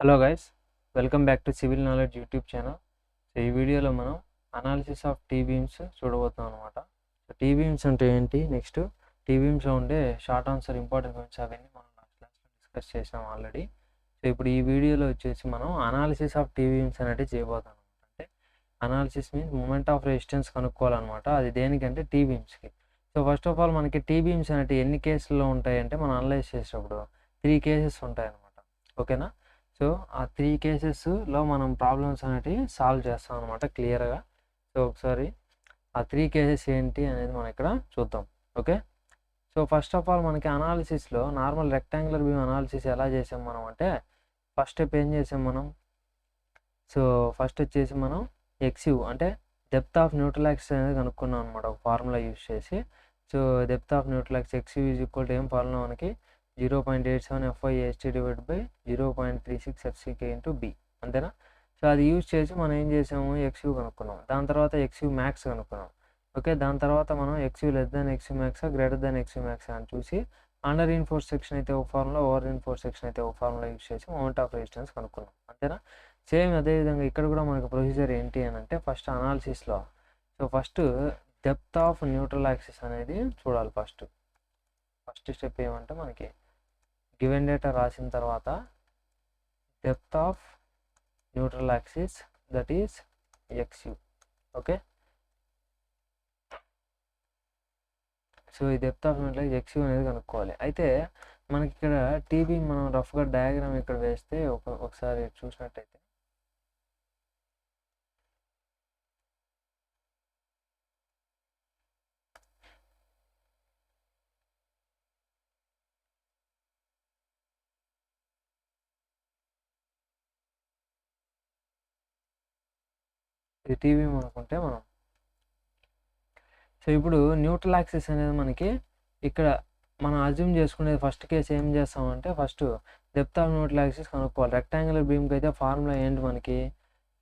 Hello guys, welcome back to civil knowledge YouTube channel. So ఈ వీడియోలో మనం analysis of tea beams చూడబోతున్నాం అనమాట. సో టీ బీమ్స్ అంటే ఏంటి, నెక్స్ట్ టీ బీమ్స్లో ఉండే షార్ట్ ఆన్సర్ ఇంపార్టెంట్ పాయింట్స్ అవన్నీ మనం లాస్ట్ క్లాస్లో డిస్కస్ చేసాం ఆల్రెడీ. సో ఇప్పుడు ఈ వీడియోలో వచ్చేసి మనం అనాలిసిస్ ఆఫ్ టీ బీమ్స్ అనేది చేయబోతాం. అంటే analysis means moment of resistance కనుక్కోవాలన్నమాట. అది దేనికంటే టీ బీమ్స్కి. సో ఫస్ట్ ఆఫ్ ఆల్ మనకి టీ బీమ్స్ అనేవి ఎన్ని కేసుల్లో ఉంటాయి అంటే మనం అనలైజ్ చేసేటప్పుడు 3 కేసెస్ ఉంటాయి అనమాట. ఓకేనా. సో ఆ 3 కేసెస్లో మనం ప్రాబ్లమ్స్ అనేటివి సాల్వ్ చేస్తాం అనమాట క్లియర్గా. సో ఒకసారి ఆ 3 కేసెస్ ఏంటి అనేది మనం ఇక్కడ చూద్దాం. Okay. So first of all మనకి అనాలిసిస్లో నార్మల్ రెక్టాంగులర్ బీమ్ అనాలిసిస్ ఎలా చేసాం మనం అంటే, ఫస్ట్ స్టెప్ ఏం చేసాం మనం. సో ఫస్ట్ వచ్చేసి మనం ఎక్స్యూ అంటే డెప్త్ ఆఫ్ న్యూట్రల్ యాక్సిస్ అనేది కనుక్కున్నాం అనమాట, ఒక ఫార్ములా యూజ్ చేసి. So depth of neutral axis X U is equal to ఏం ఫార్ములా మనకి 0.87 FyAst divide by 0.36 FCK into B, అంతేనా. సో అది యూజ్ చేసి మనం ఏం చేసాము, ఎక్స్యూ కనుక్కున్నాం. దాని తర్వాత ఎక్స్యూ మ్యాక్స్ కనుక్కున్నాం. ఓకే. దాని తర్వాత మనం ఎక్స్యూ లెస్ దాన్ ఎక్స్యూ మ్యాక్సా గ్రేటర్ దాన్ ఎక్స్యూ మ్యాక్సా అని చూసి అండర్ ఇన్ఫోర్స్ సెక్షన్ అయితే ఒక ఫార్ములా, ఓవర్ ఇన్ఫోర్స్ సెక్షన్ అయితే ఒక ఫార్ములా యూజ్ చేసి మూమెంట్ ఆఫ్ రెసిస్టెన్స్ కనుక్కున్నాం, అంతేనా. సేమ్ అదేవిధంగా ఇక్కడ కూడా మనకు ప్రొసీజర్ ఏంటి అని అంటే, ఫస్ట్ అనాలిసిస్లో so first depth of neutral axis అనేది చూడాలి. ఫస్ట్ స్టెప్ ఏమంటే మనకి గివెన్ డేటా రాసిన తర్వాత depth of neutral axis that is ఎక్స్యూ. Okay. So ఈ డెప్త్ ఆఫ్ న్యూట్రల్ ఎక్స్యూ అనేది కనుక్కోవాలి. అయితే మనకి ఇక్కడ టీబీ మనం రఫ్గా డయాగ్రామ్ ఇక్కడ వేస్తే ఒకసారి చూసినట్టయితే ఇది టీబీ అనుకుంటే మనం. సో ఇప్పుడు న్యూట్రల్ యాక్సిస్ అనేది మనకి ఇక్కడ మనం అజ్యూమ్ చేసుకునేది ఫస్ట్ కేసు ఏం చేస్తామంటే, first depth of neutral axis కనుక్కోవాలి. రెక్టాంగులర్ బీమ్కి అయితే ఫార్ములా ఏంటి మనకి,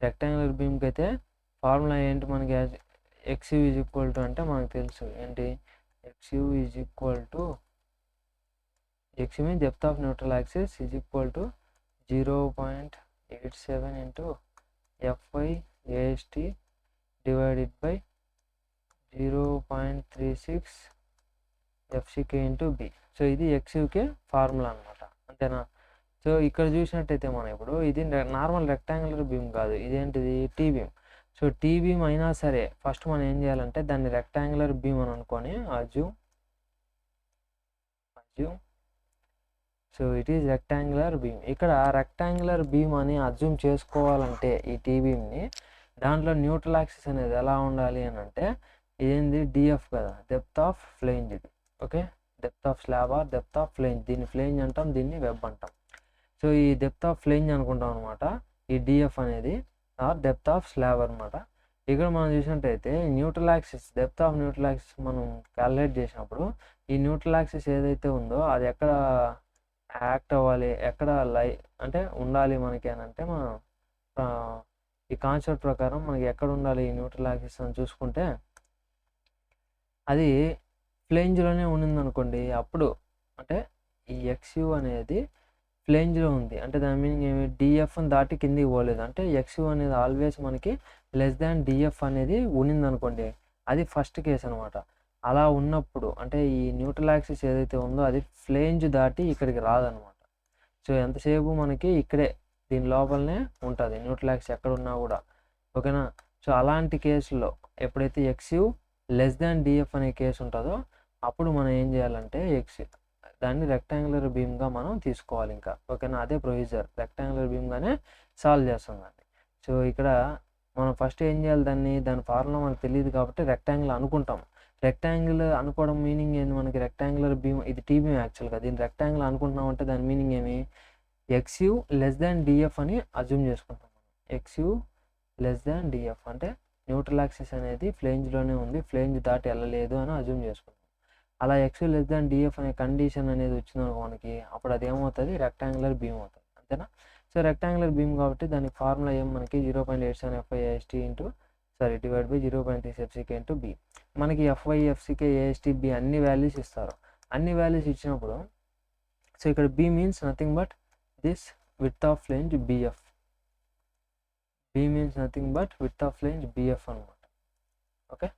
రెక్టాంగులర్ బీమ్కి అయితే ఫార్ములా ఏంటి మనకి, ఎక్స్యూ ఈజ్ ఈక్వల్ టు అంటే మనకు తెలుసు ఏంటి, X U is equal to X U means depth of neutral axis is equal to 0.87 into FyAst divided by 0.36 FCK into B. So ఇది ఎక్స్యూకే ఫార్ములా అనమాట, అంతేనా. సో ఇక్కడ చూసినట్టయితే మనం ఇప్పుడు ఇది నార్మల్ రెక్టాంగులర్ బీమ్ కాదు, ఇదేంటిది T beam. So T beam అయినా సరే ఫస్ట్ మనం ఏం చేయాలంటే దాన్ని రెక్టాంగులర్ బీమ్ అని అనుకొని assume. So it is rectangular beam. ఇక్కడ రెక్టాంగులర్ బీమ్ అని అజ్యూమ్ చేసుకోవాలంటే ఈ టీ బీమ్ని, దాంట్లో న్యూట్రల్ యాక్సిస్ అనేది ఎలా ఉండాలి అని అంటే, ఇదేంది డిఎఫ్ కదా, డెప్త్ ఆఫ్ ఫ్లేంజ్ ఇది. Okay. Depth of slab or depth of flange, దీన్ని ఫ్లేంజ్ అంటాం, దీన్ని వెబ్ అంటాం. సో ఈ డెప్త్ ఆఫ్ ఫ్లేంజ్ అనుకుంటాం అనమాట ఈ డిఎఫ్ అనేది, ఆర్ డెప్త్ ఆఫ్ స్లాబ్ అనమాట. ఇక్కడ మనం చూసినట్టయితే neutral axis, depth of neutral axis మనం క్యాలిక్యులేట్ చేసినప్పుడు ఈ న్యూట్రల్ యాక్సిస్ ఏదైతే ఉందో అది ఎక్కడ యాక్ట్ అవ్వాలి, ఎక్కడ అంటే ఉండాలి మనకి అని అంటే, మనం ఈ కాన్సెప్ట్ ప్రకారం మనకి ఎక్కడ ఉండాలి ఈ న్యూట్రల్ యాక్సిస్ అని చూసుకుంటే, అది ఫ్లేంజ్లోనే ఉండింది అనుకోండి, అప్పుడు అంటే ఈ ఎక్స్యూ అనేది ఫ్లేంజ్లో ఉంది అంటే దాని మీనింగ్ ఏమి, డిఎఫ్ని దాటి కిందికి పోలేదు అంటే ఎక్స్యూ అనేది ఆల్వేస్ మనకి లెస్ దాన్ డిఎఫ్ అనేది ఉండింది అనుకోండి, అది ఫస్ట్ కేసు అనమాట. అలా ఉన్నప్పుడు అంటే ఈ న్యూట్రల్ యాక్సిస్ ఏదైతే ఉందో అది ఫ్లేంజ్ దాటి ఇక్కడికి రాదనమాట. సో ఎంతసేపు మనకి ఇక్కడే దీని లోపలనే ఉంటుంది న్యూట్రల్ యాక్సిస్ ఎక్కడ ఉన్నా కూడా, ఓకేనా. సో అలాంటి కేసులో ఎప్పుడైతే ఎక్స్యూ లెస్ దాన్ డిఎఫ్ అనే కేసు ఉంటుందో అప్పుడు మనం ఏం చేయాలంటే దాన్ని రెక్టాంగులర్ బీమ్గా మనం తీసుకోవాలి ఇంకా, ఓకేనా. అదే ప్రొసీజర్, రెక్టాంగులర్ బీమ్గానే సాల్వ్ చేస్తాం దాన్ని. సో ఇక్కడ మనం ఫస్ట్ ఏం చేయాలి, దాని ఫార్ములా మనకు తెలియదు కాబట్టి రెక్టాంగిల్ అనుకుంటాం. రెక్టాంగిల్ అనుకోవడం మీనింగ్ ఏంది మనకి, రెక్టాంగులర్ బీమ్ ఇది టీ బీమ్ యాక్చువల్గా, దీన్ని రెక్టాంగిల్ అనుకుంటున్నాం అంటే దాని మీనింగ్ ఏమి, ఎక్స్యూ లెస్ దాన్ డిఎఫ్ అని అజ్యూమ్ చేసుకుంటాం. ఎక్స్యూ లెస్ దాన్ డిఎఫ్ అంటే న్యూట్రల్ యాక్సిస్ అనేది ఫ్లేంజ్లోనే ఉంది, ఫ్లేంజ్ దాటి వెళ్ళలేదు అని అజ్యూమ్ చేసుకుంటాం. అలా ఎక్స్యూ లెస్ దాన్ డిఎఫ్ అనే కండిషన్ అనేది వచ్చిందనుకో మనకి, అప్పుడు అది ఏమవుతుంది, రెక్టాంగులర్ బీమ్ అవుతుంది, అంతేనా. సో రెక్టాంగులర్ బీమ్ కాబట్టి దానికి ఫార్ములా ఏం మనకి 0.87 FyAst divide by 0.36 FCK into B. మనకి FY FCK AST B అన్ని వాల్యూస్ ఇస్తారు. అన్ని వాల్యూస్ ఇచ్చినప్పుడు సో ఇక్కడ B means nothing but this width of flange BF. B means nothing but width of flange BF అనమాట. Okay,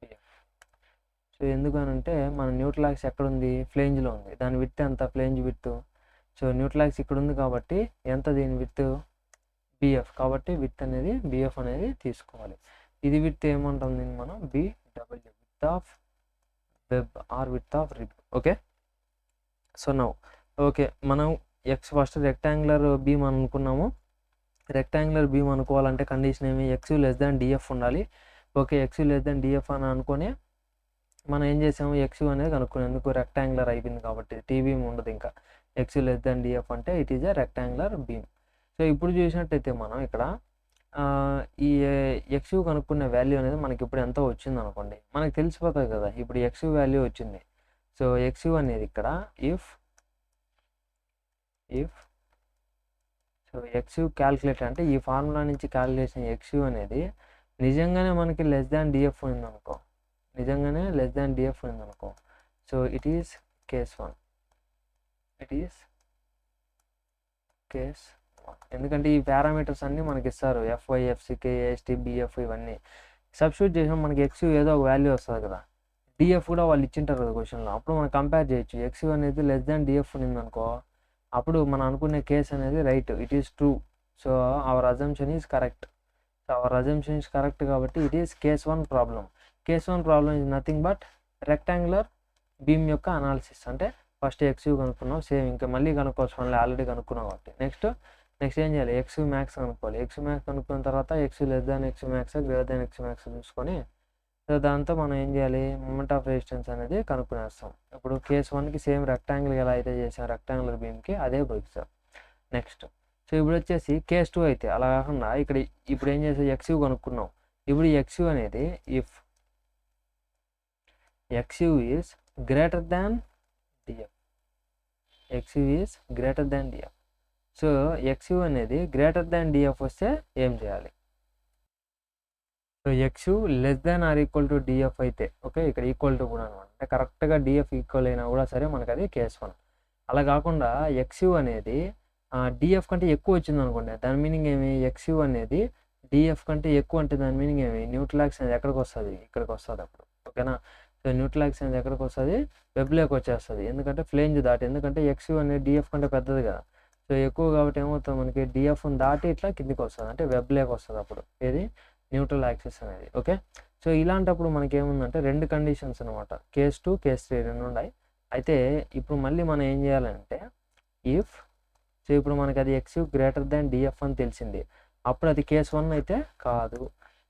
BF. So ఎందుకనంటే మన neutral axis ఎక్కడ ఉంది, ఫ్లేంజ్లో ఉంది. దాని విడ్త్ ఎంత, flange width. So neutral axis ఇక్కడ ఉంది కాబట్టి ఎంత దీని విడ్త్, బిఎఫ్. కాబట్టి విడ్త్ అనేది బిఎఫ్ అనేది తీసుకోవాలి. ఇది విడ్త్ ఏమంటాం దీన్ని మనం, BW, width of web or width of rib. Okay, so now okay, మనం ఫస్ట్ రెక్టాంగులర్ బీమ్ అనుకున్నాము. రెక్టాంగులర్ బీమ్ అనుకోవాలంటే కండిషన్ ఏమి, ఎక్స్ లెస్ దాన్ డిఎఫ్ ఉండాలి. ఓకే, ఎక్స్ లెస్ దాన్ డిఎఫ్ అని అనుకుని మనం ఏం చేసాము, ఎక్స్ అనేది కనుక్కున్నాం. ఎందుకు, రెక్టాంగులర్ అయిపోయింది కాబట్టి టీ బీమ్ ఉండదు ఇంకా. ఎక్స్ లెస్ దాన్ డిఎఫ్ అంటే it is a rectangular beam. So ఇప్పుడు చూసినట్టయితే మనం ఇక్కడ ఈ ఎక్స్ కనుక్కునే వాల్యూ అనేది మనకి ఇప్పుడు ఎంత వచ్చింది అనుకోండి, మనకి తెలిసిపోతుంది కదా. ఇప్పుడు ఎక్స్ వాల్యూ వచ్చింది. సో ఎక్స్ అనేది ఇక్కడ ఇఫ్ సో ఎక్స్ క్యాల్కులేట్ అంటే ఈ ఫార్ములా నుంచి క్యాల్కులేషన్ ఎక్స్ అనేది నిజంగానే మనకి లెస్ దాన్ డిఎఫ్ ఉందనుకో, నిజంగానే లెస్ దాన్ డిఎఫ్ ఉందనుకో, so it is case 1. It is case 1. ఎందుకంటే ఈ పారామీటర్స్ అన్నీ మనకి ఇస్తారు, ఎఫ్వై, ఎఫ్సికే, ఏఎస్టీ, బిఎఫ్ ఇవన్నీ సబ్స్టిట్యూట్ చేసాం. మనకి ఎక్స్ ఏదో ఒక వాల్యూ వస్తుంది కదా, డిఎఫ్ కూడా వాళ్ళు ఇచ్చింటారు కదా క్వశ్చన్లో. అప్పుడు మనం కంపేర్ చేయొచ్చు. ఎక్స్ అనేది లెస్ దాన్ డిఎఫ్ ఉందనుకో, అప్పుడు మనం అనుకునే కేస్ అనేది right, it is true. So our assumption is correct. So our assumption is correct కాబట్టి it is case 1 problem. Case 1 problem is nothing but rectangular beam యొక్క analysis. అంటే first X కనుక్కున్నాం, same ఇంకా మళ్ళీ కనుక్కోవచ్చు, మళ్ళీ ఆల్రెడీ కనుక్కున్నాం కాబట్టి నెక్స్ట్ ఏం చేయాలి, ఎక్స్ మ్యాక్స్ కనుక్కోవాలి. ఎక్స్ మ్యాక్స్ కనుక్కున్న తర్వాత X less than x max greater than x max చూసుకొని, సో దాంతో మనం ఏం చేయాలి, మూమెంట్ ఆఫ్ రెసిస్టెన్స్ అనేది కనుక్కునేస్తాం. ఇప్పుడు కేస్ 1కి సేమ్ రెక్టాంగిల్ ఎలా అయితే చేసాం రెక్టాంగులర్ బీమ్కి అదే ప్రొసీజర్. నెక్స్ట్ సో ఇప్పుడు వచ్చేసి కేస్ 2 అయితే అలా కాకుండా ఇక్కడ ఇప్పుడు ఏం చేసాం, ఎక్స్ కనుక్కున్నాం. ఇప్పుడు ఎక్స్ అనేది if X is greater than DF, X is greater than DF. So X అనేది గ్రేటర్ దాన్ డిఎఫ్ వస్తే ఏం చేయాలి, so X less than or equal to DF అయితే ఓకే, ఇక్కడ ఈక్వల్ టు కూడా అనమాట. అంటే కరెక్ట్గా డిఎఫ్ ఈక్వల్ అయినా కూడా సరే మనకు అది కేస్ 1. అలా కాకుండా ఎక్స్ అనేది డిఎఫ్ కంటే ఎక్కువ వచ్చింది అనుకోండి, దాని మీనింగ్ ఏమి, ఎక్స్ అనేది డిఎఫ్ కంటే ఎక్కువ అంటే దాని మీనింగ్ ఏమి, న్యూట్రల్ యాక్సిస్ అనేది ఎక్కడికి వస్తుంది, ఇక్కడికి వస్తుంది అప్పుడు. ఓకేనా, సో న్యూట్రల్ యాక్సిస్ అనేది ఎక్కడికి వస్తుంది, వెబ్లోకి వచ్చేస్తుంది. ఎందుకంటే ఫ్లేంజ్ దాటి, ఎందుకంటే ఎక్స్ అనేది డిఎఫ్ కంటే పెద్దది కదా. సో ఎక్కువ కాబట్టి ఏమవుతుంది, మనకి డిఎఫ్ని దాటి ఇట్లా కిందికి వస్తుంది, అంటే వెబ్లోకి వస్తుంది అప్పుడు ఏది, న్యూట్రల్ యాక్సిస్ అనేది. ఓకే, సో ఇలాంటప్పుడు మనకి ఏముందంటే 2 కండిషన్స్ అనమాట, కేస్ 2 కేస్ 3 2 ఉన్నాయి. అయితే ఇప్పుడు మళ్ళీ మనం ఏం చేయాలంటే ఇఫ్, సో ఇప్పుడు మనకి అది ఎక్స్ గ్రేటర్ దాన్ డిఎఫ్ అని తెలిసింది, అప్పుడు అది కేస్ 1 అయితే కాదు.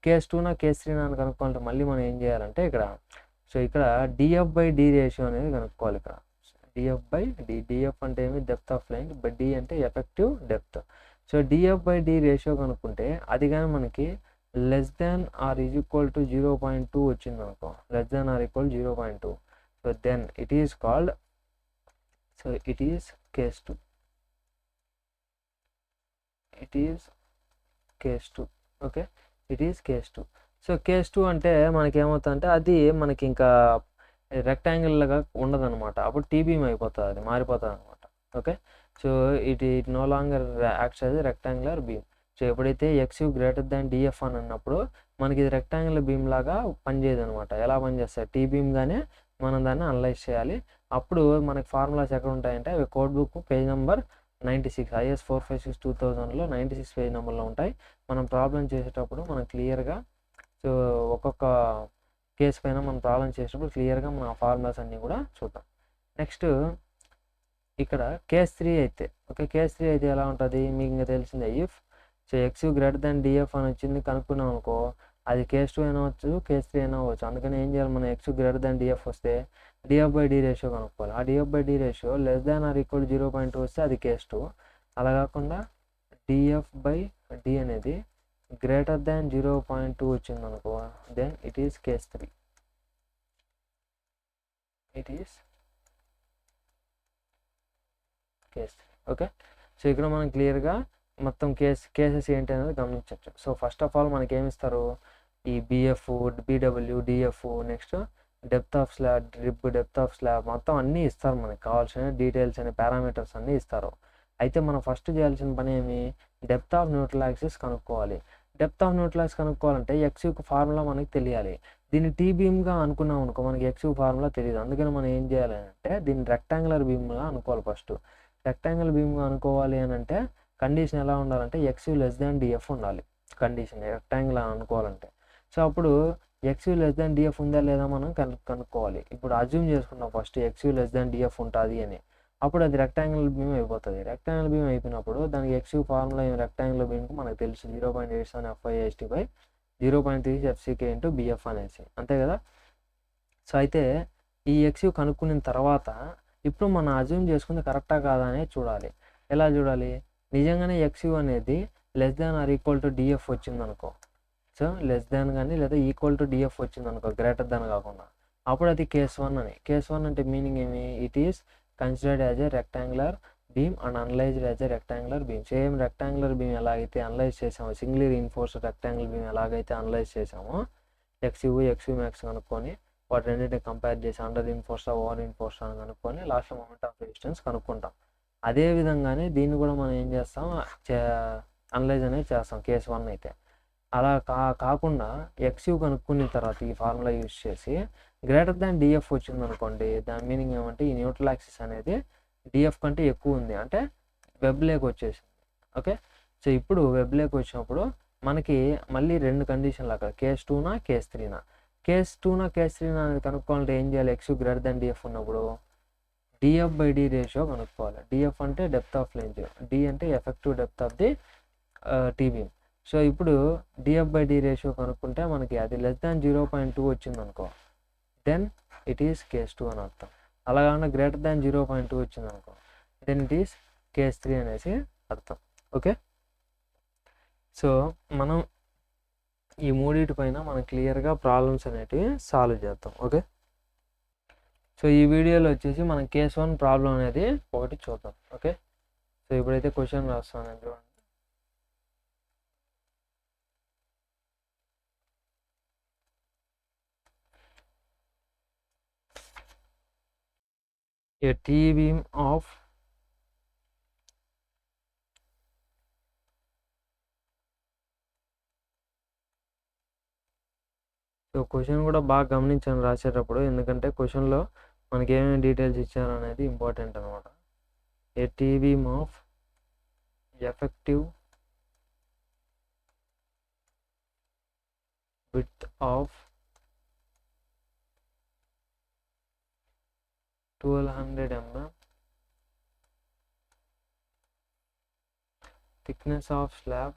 కేస్ 2 కేస్ 3 అని కనుక్కోవాలంటే మళ్ళీ మనం ఏం చేయాలంటే ఇక్కడ, సో ఇక్కడ డిఎఫ్ బై డి రేషియో అనేది కనుక్కోవాలి. ఇక్కడ డిఎఫ్ బై డి, డిఎఫ్ అంటే ఏమి, depth of line, by D అంటే effective depth. So DF by D ratio కనుక్కుంటే అది కానీ మనకి less than or is equal to 0.2 వచ్చింది అనుకో, less than or equal 0.2, so then it is called, so it is case 2. It is case 2. Okay, it is case 2. So case 2 అంటే మనకి ఏమవుతుందంటే అది మనకి ఇంకా రెక్టాంగిల్గా ఉండదు అనమాట, అప్పుడు టీబీమ్ అయిపోతుంది, అది మారిపోతుంది అనమాట. Okay, so it no longer acts as rectangular beam. So ఎప్పుడైతే ఎక్స్ గ్రేటర్ దాన్ డిఎఫ్ అని అన్నప్పుడు మనకి ఇది రెక్టాంగులర్ బీమ్ లాగా పనిచేయదు అనమాట. ఎలా పనిచేస్తాయి, టీ బీమ్గానే మనం దాన్ని అనలైజ్ చేయాలి. అప్పుడు మనకి ఫార్ములాస్ ఎక్కడ ఉంటాయంటే అవి code book page number 96, IS 456-2000లో 96 page నెంబర్లో ఉంటాయి. మనం ప్రాబ్లం చేసేటప్పుడు మనం క్లియర్గా, సో ఒక్కొక్క కేసు పైన మనం ప్రాబ్లం చేసేటప్పుడు క్లియర్గా మనం ఆ ఫార్ములాస్ అన్నీ కూడా చూద్దాం. నెక్స్ట్ ఇక్కడ కేస్ 3 అయితే ఓకే, కేస్ 3 అయితే ఎలా ఉంటుంది మీకు ఇంకా తెలిసిందే. If so X greater than DF అని వచ్చింది కనుక్కున్నాం అనుకో, అది కేస్ 2 అయినా అవ్వచ్చు, కేస్ 3 అయినా అవ్వచ్చు. అందుకని ఏం చేయాలి, మనం ఎక్స్ గ్రేటర్ దాన్ డిఎఫ్ వస్తే డిఎఫ్ బై డి రేషియో కనుక్కోవాలి. ఆ DF by D ratio less than or equal 0.2 వస్తే అది కేస్ 2. అలా కాకుండా డిఎఫ్ బై డి అనేది గ్రేటర్ దాన్ 0.2 వచ్చింది అనుకో, then it is case 3. It is case 3. Okay, so ఇక్కడ మనం క్లియర్గా మొత్తం కేసెస్ ఏంటి అనేది గమనించవచ్చు. సో ఫస్ట్ ఆఫ్ ఆల్ మనకి ఏమి ఇస్తారు, ఈ BF, BW, DF, next depth of slab, drip, depth of slab మొత్తం అన్నీ ఇస్తారు. మనకి కావాల్సిన డీటెయిల్స్ అనే పారామీటర్స్ అన్నీ ఇస్తారు. అయితే మనం ఫస్ట్ చేయాల్సిన పని ఏమి, డెప్త్ ఆఫ్ న్యూట్రల్ యాక్సిస్ కనుక్కోవాలి. డెప్త్ ఆఫ్ న్యూట్రల్ యాక్సిస్ కనుక్కోవాలంటే ఎక్స్యూకి ఫార్ములా మనకి తెలియాలి. దీన్ని టీ బీమ్గా అనుకున్నాం అనుకో, మనకి ఎక్స్యూ ఫార్ములా తెలియదు. అందుకని మనం ఏం చేయాలి అంటే దీన్ని రెక్టాంగులర్ బీమ్గా అనుకోవాలి. ఫస్ట్ రెక్టాంగులర్ బీమ్గా అనుకోవాలి అని అంటే కండిషన్ ఎలా ఉండాలంటే ఎక్స్యూ లెస్ దాన్ డిఎఫ్ ఉండాలి. కండిషన్ రెక్టాంగులర్ అనుకోవాలంటే. సో అప్పుడు ఎక్స్యూ లెస్ దాన్ డిఎఫ్ ఉందా లేదా మనం కనుక్కోవాలి. ఇప్పుడు అజ్యూమ్ చేసుకున్నాం ఫస్ట్ ఎక్స్యూ లెస్ దాన్ డిఎఫ్ ఉంటుంది అని. అప్పుడు అది రెక్టాంగులర్ బీమ్ అయిపోతుంది. రెక్టాంగులర్ బీమ్ అయిపోయినప్పుడు దానికి ఎక్స్యూ ఫార్ములా రెక్టాంగులర్ బీమ్కి మనకు తెలుసు 0.87 FIST by 0.3 FCK into BF అనేసి, అంతే కదా. సో అయితే ఈ ఎక్స్యూ కనుక్కున్న తర్వాత ఇప్పుడు మనం అజ్యూమ్ చేసుకుంది కరెక్టా కాదా అనేది చూడాలి. ఎలా చూడాలి, నిజంగానే ఎక్స్యూ అనేది less than or equal to DF వచ్చిందనుకో, సో లెస్ దాన్ కానీ లేదా ఈక్వల్ టు డిఎఫ్ వచ్చిందనుకో, గ్రేటర్ దాన్ కాకుండా, అప్పుడు అది కేస్ 1 అని. కేస్ 1 అంటే మీనింగ్ ఏమి, it is considered as a rectangular beam and analysed as a rectangular beam. Same rectangular beam ఎలాగైతే అనలైజ్ చేసామో, సింగిలీ రీఇన్ఫోర్స్డ్ రెక్టాంగులర్ బీమ్ ఎలాగైతే అనలైజ్ చేసామో, ఎక్స్యూ మ్యాక్స్ కనుక్కొని వాటి రెండింటిని కంపేర్ చేసి అండర్ రీఇన్ఫోర్స్డ్ ఓవర్ రీఇన్ఫోర్స్డ్ అని కనుక్కొని లాస్ట్లో మొమెంట్ ఆఫ్ రెసిస్టెన్స్ కనుక్కుంటాం. అదే విధంగానే దీన్ని కూడా మనం ఏం చేస్తాం, అనలైజ్ అనేది చేస్తాం కేస్ 1 అయితే. అలా కాకుండా ఎక్స్యూ కనుక్కున్న తర్వాత ఈ ఫార్ములా యూజ్ చేసి గ్రేటర్ దాన్ డిఎఫ్ వచ్చింది అనుకోండి, దాని మీనింగ్ ఏమంటే ఈ న్యూట్రల్ యాక్సిస్ అనేది డిఎఫ్ కంటే ఎక్కువ ఉంది అంటే వెబ్ లేక్ వచ్చేసింది. ఓకే, సో ఇప్పుడు వెబ్ లేక్ వచ్చినప్పుడు మనకి మళ్ళీ 2 కండిషన్లు అక్కడ, కేస్ 2నా కేస్ 3నా. కేస్ 2నా కేస్ 3నా అనేది కనుక్కోవాలంటే ఏం చేయాలి, ఎక్స్యూ గ్రేటర్ దాన్ డిఎఫ్ ఉన్నప్పుడు డిఎఫ్ బై డి రేషియో కనుక్కోవాలి. డిఎఫ్ అంటే డెప్త్ ఆఫ్ ఫ్లేంజ్, డి అంటే effective depth of the T beam. So ఇప్పుడు డిఎఫ్ బై డి రేషియో కనుక్కుంటే మనకి అది లెస్ దాన్ 0.2 వచ్చింది అనుకో, దెన్ ఇట్ ఈస్ కేస్ 2 అని అర్థం. అలాగన్నా గ్రేటర్ దాన్ 0.2 వచ్చింది అనుకో, దెన్ ఇట్ ఈస్ కేస్ 3 అనేసి అర్థం. ఓకే, సో మనం ఈ మూడింటి పైన మనం క్లియర్గా ప్రాబ్లమ్స్ అనేటివి సాల్వ్ చేద్దాం. ఓకే, సో ఈ వీడియోలో వచ్చేసి మనం కేస్ 1 ప్రాబ్లం అనేది ఒకటి చూద్దాం. ఓకే, సో ఇప్పుడైతే క్వశ్చన్ రాస్తాను చూడండి. A T-beam of so question కూడా బాగా గమనించాను రాసేటప్పుడు, ఎందుకంటే క్వశ్చన్లో మనకి ఏమేమి డీటెయిల్స్ ఇచ్చారు అనేది ఇంపార్టెంట్ అనమాట. ఏ T-beam of effective width of 1200 mm, thickness of slab.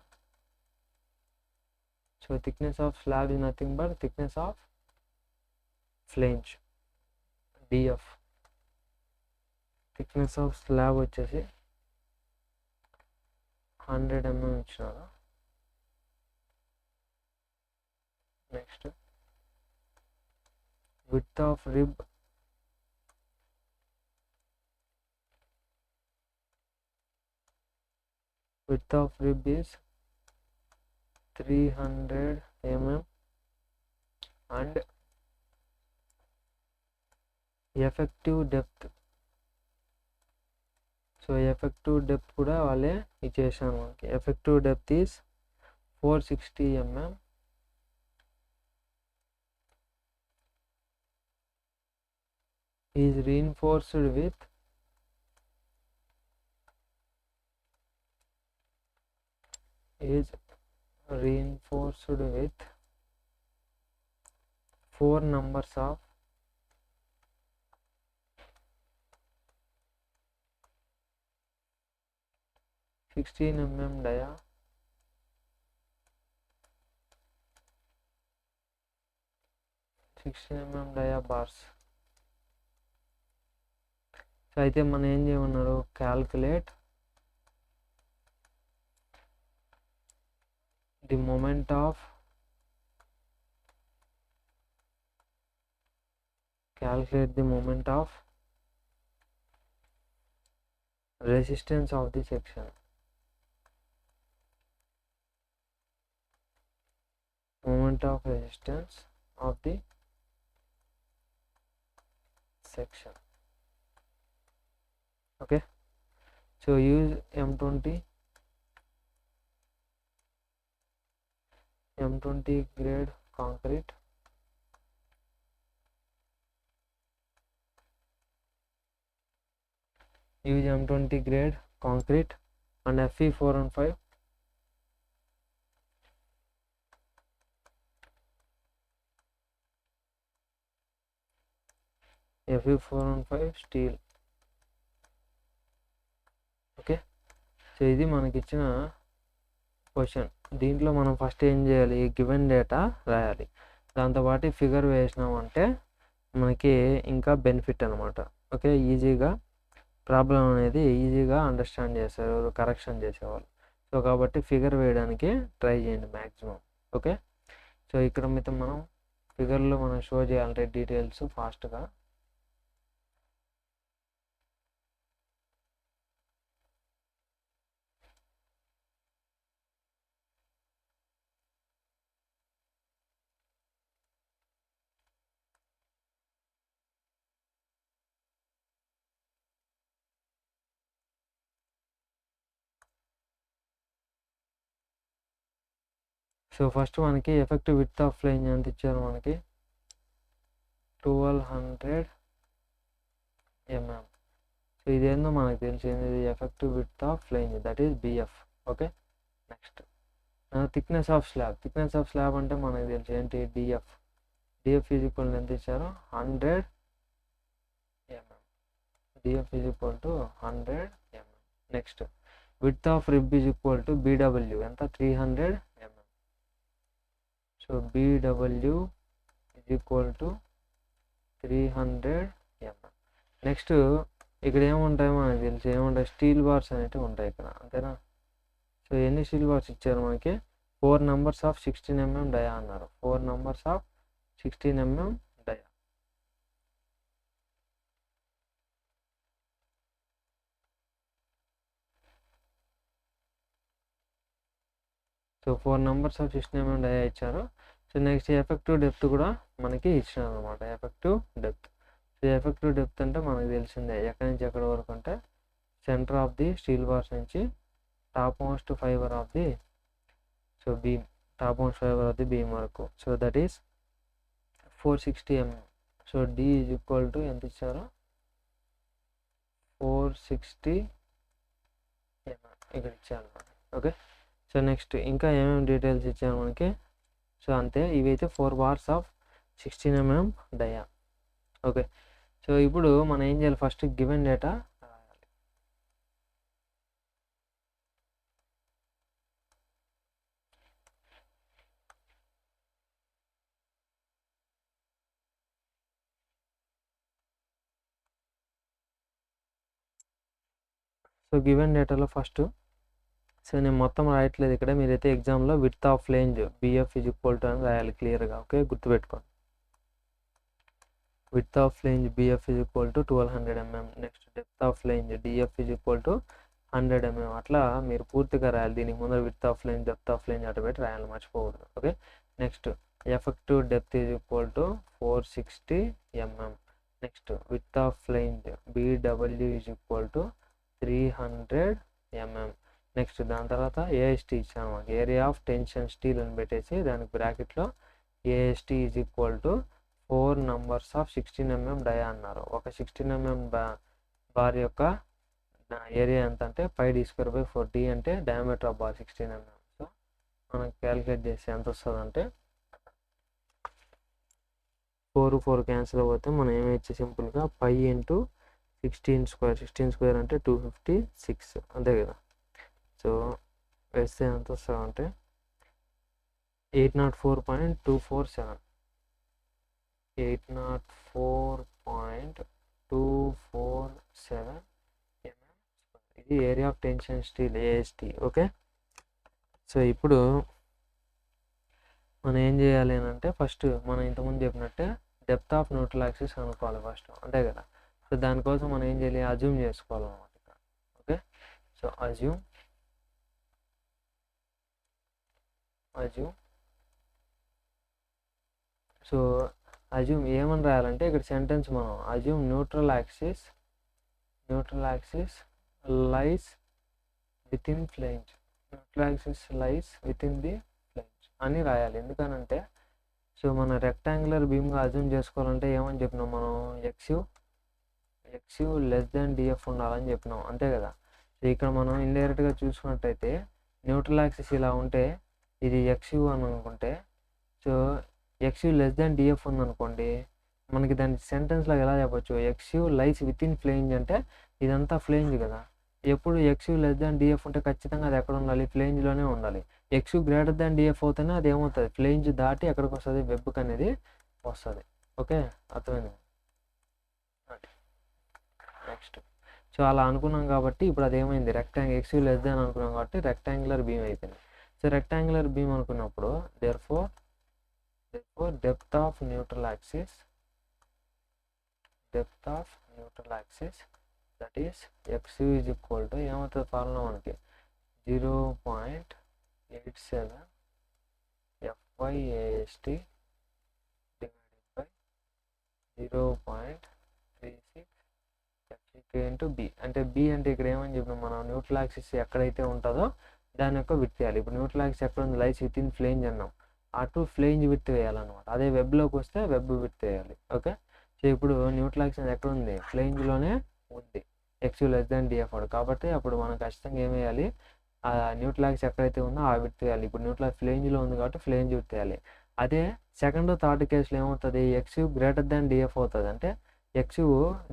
So thickness of slab is nothing but thickness of flange, df. thickness of slab వచ్చేసి 100 mm ఇచ్చినారు. Next width of rib is 300 mm and effective depth. So effective depth కూడా వాళ్ళే ఇచ్చేసాను మనకి. Effective depth is 460 mm is reinforced with 4 numbers of 16 mm dia, 16 mm dia bars. So అయితే మనం ఏం చేయమన్నారు, calculate the moment of resistance of the section. Moment of resistance of the section. Okay, so so use M20 grade concrete. Use M20 grade concrete and Fe415. Fe415 steel. Okay, so ఇది మనకి ఇచ్చిన question. దీంట్లో మనం first ఏం చేయాలి, given data రాయాలి, దాంతోపాటు figure వేసినామంటే మనకి ఇంకా బెనిఫిట్ అనమాట. ఓకే, ఈజీగా ప్రాబ్లం అనేది ఈజీగా అండర్స్టాండ్ చేస్తారు కరెక్షన్ చేసేవాళ్ళు. సో కాబట్టి ఫిగర్ వేయడానికి ట్రై చేయండి మ్యాక్సిమం. ఓకే, సో ఇక్కడ మీద మనం ఫిగర్లో మనం షో చేయాలంటే డీటెయిల్స్ ఫాస్ట్గా. సో ఫస్ట్ మనకి ఎఫెక్టివ్ విడ్త్ ఆఫ్ ఫ్లేంజ్ ఎంత ఇచ్చారు, మనకి 1200 mm. సో ఇదేందో మనకు తెలిసింది, effective width of flange, that is BF. Okay, next thickness of slab అంటే మనకు తెలిసి ఏంటి, డిఎఫ్ ఈజ్ ఈక్వల్ ఎంత ఇచ్చారు, 100 mm. DF is equal to 100 mm. Next width of rib is equal to BW ఎంత, 300 mm. So BW is equal to 300 mm. Next ఇక్కడ ఏముంటాయో మనకు తెలిసి, ఏముంటాయి, స్టీల్ బార్స్ అనేవి ఉంటాయి ఇక్కడ, అంతేనా. సో ఎన్ని స్టీల్ బార్స్ ఇచ్చారు మనకి, 4 numbers ఆఫ్ 16 mm డయా అన్నారు, 4 numbers of 16 mm dia. So 4 numbers of 16 mm dia ఇచ్చారు. సో నెక్స్ట్ ఎఫెక్టివ్ డెప్త్ కూడా మనకి ఇచ్చినారు అనమాట, effective depth. So effective depth అంటే మనకు తెలిసిందే, ఎక్కడి నుంచి ఎక్కడి వరకు అంటే centre of the steel bars నుంచి top most fibre of the, so beam, top most fibre of the beam వరకు. So that is 460 mm. So D is equal to ఎంత ఇచ్చారు, 460 mm ఇక్కడ ఇచ్చారు. ఓకే, సో నెక్స్ట్ ఇంకా ఏమేమి details ఇచ్చారు మనకి, సో అంతే, ఇవైతే 4 bars of 16 mm dia. Okay, so ఇప్పుడు మనం ఏం చేయాలి, ఫస్ట్ గివెన్ డేటా రాయాలి. సో గివెన్ డేటాలో ఫస్ట్, సో నేను మొత్తం రాయట్లేదు ఇక్కడ, మీరైతే ఎగ్జామ్లో width of flange BF is equal to అని రాయాలి క్లియర్గా. ఓకే, గుర్తుపెట్టుకోండి, width of flange BF is equal to 1200 mm. Next depth of flange DF is equal to 100 mm. అట్లా మీరు పూర్తిగా రాయాలి, దీనికి ముందర width of flange depth of flange అటు పెట్టి రాయాలి, మర్చిపోకూడదు. Okay, next effective depth is equal to 460 mm. Next width of flange BW is equal to 300 mm. Next దాని తర్వాత ఏఎస్టీ ఇచ్చాను, ఏరియా ఆఫ్ టెన్షన్ స్టీల్ అని పెట్టేసి దానికి బ్రాకెట్లో AST is equal to 4 numbers of 16 mm డయా అన్నారు. ఒక 16 mm బార్ యొక్క ఏరియా ఎంత అంటే 5d²/4. d అంటే diameter of bar 16 mm. So మనం క్యాలిక్యులేట్ చేస్తే ఎంత వస్తుంది అంటే 4 క్యాన్సిల్ అయిపోతే మనం ఏమైతే సింపుల్గా 5 × 16² అంటే 256, అంతే కదా. సో వేస్తే ఎంత వస్తుంది అంటే 804.247 804.247 mm. ఇది area of tension steel AST. Okay, so ఇప్పుడు మనం ఏం చేయాలి అని అంటే, ఫస్ట్ మనం ఇంతకుముందు చెప్పినట్టే డెప్త్ ఆఫ్ న్యూట్రల్ యాక్సిస్ అనుకోవాలి ఫస్ట్, అంతే కదా. సో దానికోసం మనం ఏం చేయాలి, అజ్యూమ్ చేసుకోవాలన్నమాట ఇక్కడ. Okay, so assume so assume ఏమని రాయాలంటే ఇక్కడ సెంటెన్స్ మనం assume neutral axis lies with in flange, neutral axis lies with in the flange అని రాయాలి. ఎందుకనంటే సో మన రెక్టాంగులర్ బీమ్గా అజ్యూమ్ చేసుకోవాలంటే ఏమని చెప్పినాం మనం, ఎక్స్యూ లెస్ దాన్ డిఎఫ్ ఉండాలని చెప్పినాం, అంతే కదా. సో ఇక్కడ మనం ఇండైరెక్ట్గా చూసుకున్నట్టయితే న్యూట్రల్ యాక్సిస్ ఇలా ఉంటే ఇది ఎక్స్యూ అని అనుకుంటే, so XU less than DF ఉందనుకోండి, మనకి దాని సెంటెన్స్లో ఎలా చెప్పొచ్చు, ఎక్స్యూ లైస్ విత్ ఇన్ ఫ్లేంజ్ అంటే ఇదంతా ఫ్లేంజ్ కదా. ఎప్పుడు ఎక్స్యూ లెస్ దాన్ డిఎఫ్ ఉంటే ఖచ్చితంగా అది ఎక్కడ ఉండాలి, ఫ్లేంజ్లోనే ఉండాలి. ఎక్స్యూ గ్రేటర్ దాన్ డిఎఫ్ అవుతేనే అది ఏమవుతుంది, ఫ్లేంజ్ దాటి ఎక్కడికి వస్తుంది, వెబ్కి అనేది వస్తుంది. ఓకే, అర్థమైంది. నెక్స్ట్ సో అలా అనుకున్నాం కాబట్టి ఇప్పుడు అది ఏమైంది, ఎక్స్యూ లెస్ దాన్ అనుకున్నాం కాబట్టి రెక్టాంగులర్ బీమ్ అయిపోయింది. సో రెక్టాంగులర్ బీమ్ అనుకున్నప్పుడు therefore depth of neutral axis that is xu is equal to ఏమవుతుంది ఫార్ములా మనకి 0.87 FYAST divided by 0.36 FCK into B. అంటే B అంటే ఇక్కడ ఏమని చెప్పినాం మనం, న్యూట్రల్ యాక్సిస్ ఎక్కడైతే ఉంటుందో దాని యొక్క విడ్త్ వేయాలి. ఇప్పుడు న్యూట్రల్ యాక్సిస్ ఎక్కడ ఉంది, లైస్ విత్ ఇన్ ఫ్లేంజ్ అన్నాం, అటు ఫ్లేంజ్ విడ్త్ వేయాలన్నమాట. అదే వెబ్లోకి వస్తే వెబ్ విడ్త్ వేయాలి. ఓకే, సో ఇప్పుడు న్యూట్రల్ యాక్సిస్ ఎక్కడ ఉంది, ఫ్లేంజ్లోనే ఉంది, ఎక్స్యూ లెస్ దాన్ డిఎఫ్ కాబట్టి అప్పుడు మనం ఖచ్చితంగా ఏం వేయాలి, ఆ న్యూట్రల్ యాక్సిస్ ఎక్కడైతే ఉందో ఆ విడ్త్ వేయాలి. ఇప్పుడు న్యూట్రల్ ఫ్లేంజ్లో ఉంది కాబట్టి ఫ్లేంజ్ విడ్త్ వేయాలి. అదే సెకండ్ థర్డ్ కేసులో ఏమవుతుంది, ఎక్స్యూ గ్రేటర్ దాన్ డిఎఫ్ అవుతుంది, అంటే ఎక్స్యూ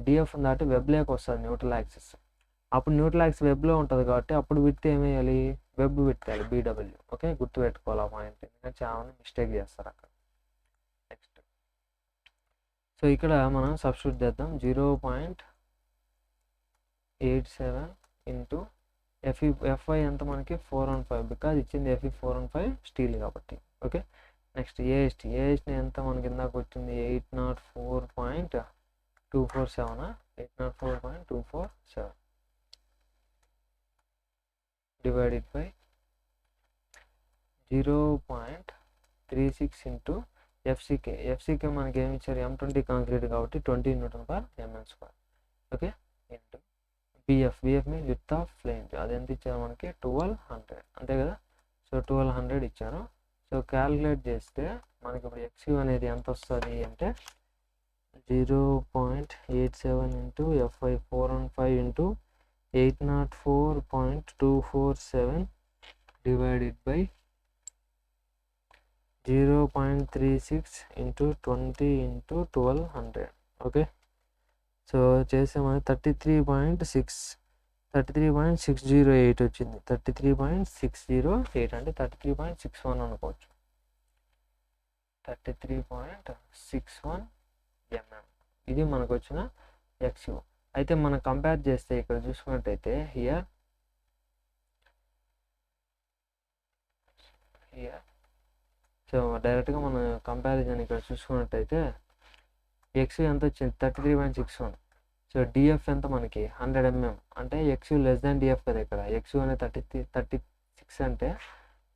డిఎఫ్ దాటి వెబ్లోకి వస్తుంది న్యూట్రల్ యాక్సిస్. అప్పుడు న్యూట్రల్ యాక్సిస్ వెబ్లో ఉంటుంది కాబట్టి అప్పుడు విడ్త్ ఏం వేయాలి, వెబ్ విడ్త్ వేయాలి, బీడబ్ల్యూ. ఓకే, గుర్తుపెట్టుకోవాలి ఆ పాయింట్, ఎందుకంటే చాలా మిస్టేక్ చేస్తారు అక్కడ. నెక్స్ట్ సో ఇక్కడ మనం సబ్స్టిట్యూట్ చేద్దాం, 0.87 ఇంటూ ఎఫ్ఐ ఎంత మనకి 415, బికాజ్ ఇచ్చింది ఎఫ్ఈ 415 స్టీల్ కాబట్టి. ఓకే, నెక్స్ట్ ఏఎస్టీ ఎంత మనకి ఇందాక వచ్చింది 804.247 804.247 డివైడెడ్ బై 0.36 ఇంటూ ఎఫ్సీకే మనకి ఏమి ఇచ్చారు, M20 కాంక్రీట్ కాబట్టి 20 Nm². Okay, into BF means width of flange, అది ఎంత ఇచ్చారు మనకి 1200, అంతే కదా. సో 1200 ఇచ్చారు. సో క్యాలిక్యులేట్ చేస్తే మనకి ఇప్పుడు ఎక్స్యూ అనేది ఎంత వస్తుంది అంటే 0.87 into FI 415 into 804.247 divided by 0.36 into 20 into 1200. Okay, so చేసామని 33.608 వచ్చింది, 33.608 అంటే 33.61 అనుకోవచ్చు, 33.61 mm. ఇది మనకు వచ్చిన ఎక్స్యూ. అయితే మనం కంపేర్ చేస్తే ఇక్కడ చూసుకున్నట్టయితే హియర్ సో డైరెక్ట్గా మనం కంపారిజన్ ఇక్కడ చూసుకున్నట్టయితే ఎక్స్యూ ఎంత వచ్చింది 33.61. సో డిఎఫ్ ఎంత మనకి 100 mm, అంటే ఎక్స్యూ లెస్ దాన్ డిఎఫ్ కదా. ఇక్కడ ఎక్స్యూ అనేది 36 అంటే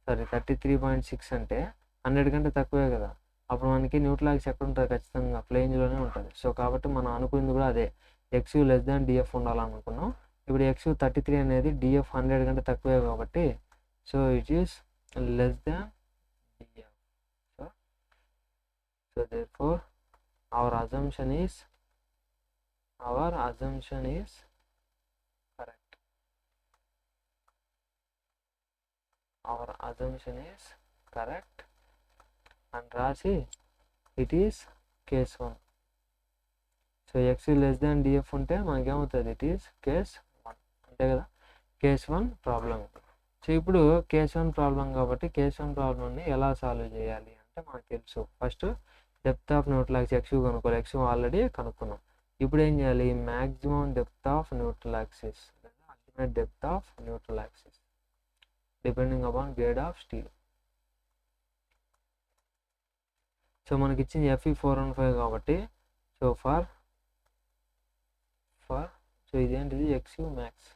33.6 అంటే 100 కంటే తక్కువే కదా. అప్పుడు మనకి న్యూట్రల్ యాక్సిస్ ఎక్కడ ఉంటుంది, ఖచ్చితంగా ఫ్లేంజ్లోనే ఉంటుంది. సో కాబట్టి మనం అనుకుంది కూడా అదే, ఎక్స్యూ లెస్ దాన్ డిఎఫ్ ఉండాలనుకున్నాం. ఇప్పుడు ఎక్స్యూ 33 అనేది డిఎఫ్ 100 కంటే తక్కువే కాబట్టి so it is less than DF. So therefore our assumption is correct. Our assumption is correct and రాసి it is case 1. So XU less than DF ఉంటే మనకేమవుతుంది, ఇట్ ఈస్ కేస్ 1, అంతే కదా. Case 1 problem. సో ఇప్పుడు case 1 problem కాబట్టి case 1 ప్రాబ్లంని ఎలా solve చేయాలి అంటే మనకు తెలుసు. First depth of neutral axis XU కనుక్కోవాలి, ఎక్స్యూ ఆల్రెడీ కనుక్కున్నాం. ఇప్పుడు ఏం చేయాలి, maximum depth of neutral axis లేదా ultimate depth of neutral axis depending upon grade of steel. So మనకి ఇచ్చింది ఎఫ్ఈ 415 కాబట్టి సో ఫర్ సో ఇదేంటిది XU max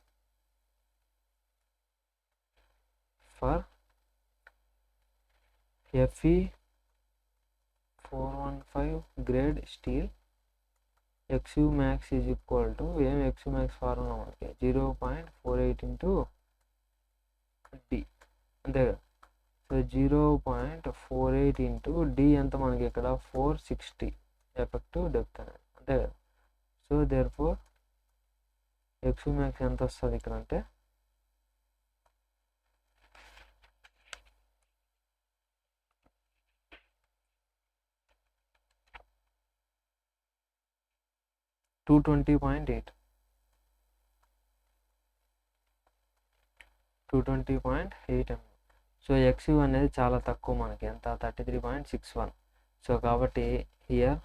for FE 415 grade steel XU max is equal to ఏం XU max formula మనకి 0.48 into D అంతే కదా. So 0.48 into D ఎంత మనకి ఇక్కడ 460 ఎఫెక్టివ్ డెప్త్ అనేది అంతే కదా. So therefore XU max ఎంత వస్తుంది ఇక్కడ అంటే 220.8 220.8 mm. సో ఎక్స్యూ అనేది చాలా తక్కువ మనకి ఎంత 33.61. సో కాబట్టి here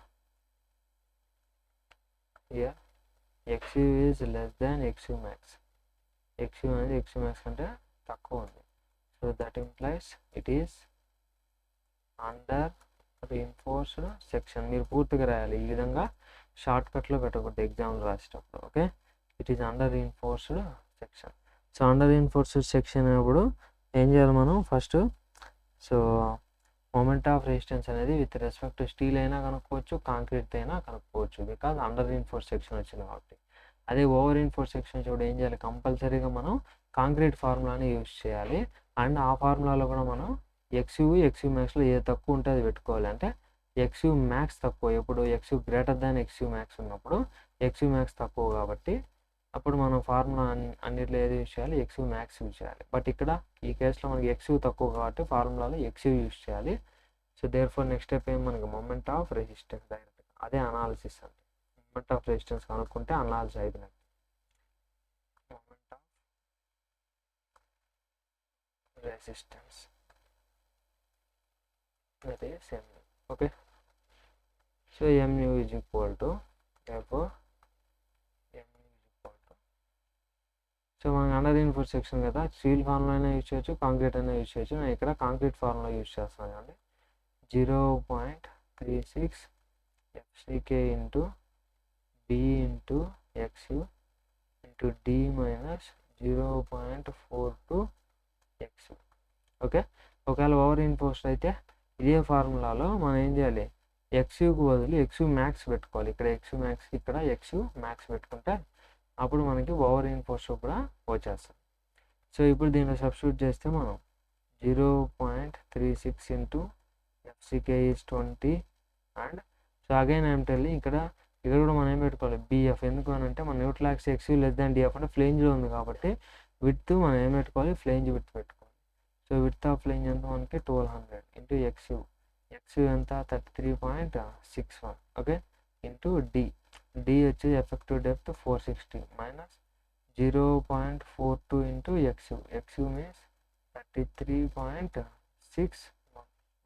ఎక్స్యూ is less than ఎక్స్యూ max. ఎక్స్యూ అనేది ఎక్స్యూ మ్యాక్స్ కంటే తక్కువ ఉంది. So that implies it is under reinforced section. మీరు పూర్తిగా రాయాలి ఈ విధంగా, షార్ట్ కట్లో పెట్టకూడదు ఎగ్జామ్లు రాసేటప్పుడు. Okay, it is under reinforced section. So under reinforced section అయినప్పుడు ఏం చేయాలి మనం first? So moment of resistance అనేది విత్ రెస్పెక్ట్ టు స్టీల్ అయినా కనుక్కోవచ్చు, కాంక్రీట్ అయినా కనుక్కోవచ్చు, బికాజ్ అండర్ రీఇన్ఫోర్స్డ్ సెక్షన్ వచ్చింది కాబట్టి. అదే ఓవర్ రీఇన్ఫోర్స్డ్ సెక్షన్ చూడ ఏం చేయాలి? కంపల్సరీగా మనం కాంక్రీట్ ఫార్ములాని యూజ్ చేయాలి. అండ్ ఆ ఫార్ములాలో కూడా మనం ఎక్స్యూ మ్యాక్స్లో ఏది తక్కువ ఉంటే అది పెట్టుకోవాలి. అంటే ఎక్స్యూ మ్యాక్స్ తక్కువ, ఎప్పుడు ఎక్స్యూ గ్రేటర్ దాన్ ఎక్స్యూ మ్యాక్స్ ఉన్నప్పుడు ఎక్స్యూ మ్యాక్స్ తక్కువ, కాబట్టి అప్పుడు మనం ఫార్ములా అన్నిట్లో ఏది యూజ్ చేయాలి? ఎక్స్యూ మ్యాక్స్ యూజ్ చేయాలి. బట్ ఇక్కడ ఈ కేసులో మనకి ఎక్స్యూ తక్కువ కాబట్టి ఫార్ములాలో ఎక్స్యూ యూజ్ చేయాలి. So therefore next step ఏం మనకి మూమెంట్ ఆఫ్ రెసిస్టెన్స్ డైరెక్ట్, అదే అనాలిసిస్ అంటే. మూమెంట్ ఆఫ్ రెసిస్టెన్స్ కనుక్కుంటే అనాలిసిస్ అయిపోయినట్టు. మూమెంట్ ఆఫ్ రెసిస్టెన్స్ అదే same. Okay, so mu is equal to, therefore mu is equal to, so మనకి under reinforced section కదా, steel formula అయినా యూజ్ చేయొచ్చు, concrete అయినా యూజ్ చేయొచ్చు. నేను ఇక్కడ కాంక్రీట్ ఫార్ములా యూజ్ చేస్తాను అండి. 0.36 FCK into B into XU into D minus 0.42 XU. Okay, ఒకవేళ ఓవర్ రీఇన్ఫోర్స్డ్ అయితే ఇదే ఫార్ములాలో మనం ఏం చేయాలి? ఎక్స్యూకు బదులు ఎక్స్యూ మ్యాక్స్ పెట్టుకోవాలి. ఇక్కడ ఎక్స్యూ మ్యాక్స్, ఇక్కడ ఎక్స్యూ మ్యాక్స్ పెట్టుకుంటే అప్పుడు మనకి ఓవర్ రీఇన్ఫోర్స్డ్ కూడా వచ్చేస్తుంది. సో ఇప్పుడు దీనిలో సబ్స్టిట్యూట్ చేస్తే మనం 0.36 into FCK is 20 and so again I'm telling ఇక్కడ కూడా మనం ఏం పెట్టుకోవాలి? BF. ఎందుకు అని అంటే మన న్యూట్రల్ యాక్సిస్ ఎక్స్యూ లెస్ దాన్ DF అంటే ఫ్లేంజ్లో ఉంది కాబట్టి విడ్త్ మనం ఏం పెట్టుకోవాలి? ఫ్లేంజ్ విడ్త్ పెట్టుకోవాలి. సో విడ్త్ ఆఫ్ ఫ్లేంజ్ ఎంత మనకి 1200 ఇంటూ ఎక్స్యూ ఎంత 33.61. ఓకే, ఇంటూ డి వచ్చి effective depth 460 minus 0.42 into ఎక్స్యూ means 33.61.